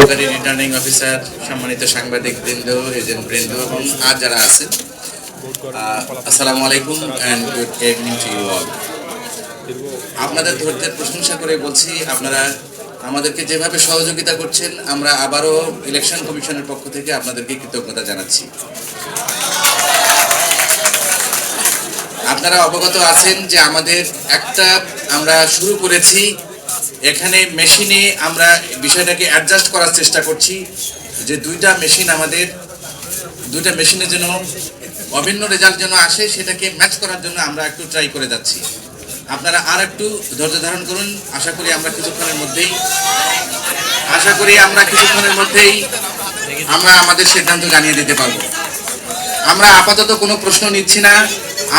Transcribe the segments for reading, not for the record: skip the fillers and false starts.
সহকারী returning officer, সম্মানিত সাংবাদিক বৃন্দ, এজেন্ট বৃন্দ এবং আর যারা আছেন, আসসালামু আলাইকুম and good evening to you all. আপনাদের ধৈর্যের প্রশংসা করে বলছি, আপনারা আমাদেরকে যেভাবে সহযোগিতা করছেন, আমরা আবারও ইলেকশন কমিশনের পক্ষ থেকে আপনাদেরকে কৃতজ্ঞতা জানাচ্ছি। আপনারা অবগত আছেন যে আমাদের আমরা শুরু করেছি, এখানে মেশিনে আমরা বিষয়টাকে অ্যাডজাস্ট করার চেষ্টা করছি যে দুইটা মেশিনের জন্য অভিন্ন রেজাল্ট যেন আসে, সেটাকে ম্যাচ করার জন্য আমরা একটু ট্রাই করে যাচ্ছি। আপনারা আর একটু ধৈর্য ধারণ করুন। আশা করি আমরা কিছুক্ষণের মধ্যেই আমরা আমাদের সিদ্ধান্ত জানিয়ে দিতে পারবো। আমরা আপাতত কোনো প্রশ্ন নিচ্ছি না।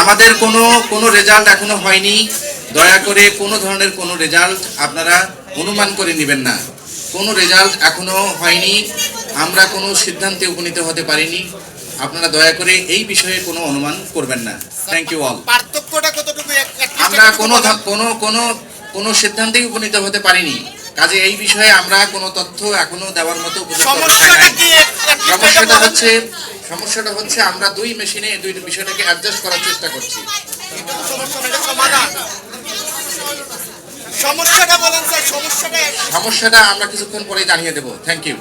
আমাদের কোনো রেজাল্ট এখনো হয়নি। দয়া করে কোনো ধরনের কোনো রেজাল্ট আপনারা অনুমান করে নেবেন না। কোনো রেজাল্ট এখনো হয়নি, আমরা কোনো সিদ্ধান্তে উপনীত হতে পারিনি। আপনারা দয়া করে এই বিষয়ে কোনো অনুমান করবেন না। Thank you all. পার্থক্যটা কতটুকু? আমরা কোনো সিদ্ধান্তে উপনীত হতে পারিনি, কাজে এই বিষয়ে আমরা কোনো তথ্য এখনো দেওয়ার মতো সমস্যাটা হচ্ছে আমরা দুই মেশিনে দুই বিষয়টাকে অ্যাডজাস্ট করার চেষ্টা করছি। সমস্যাটা আমরা কিছুক্ষণ পরে জানিয়ে দেব। Thank you.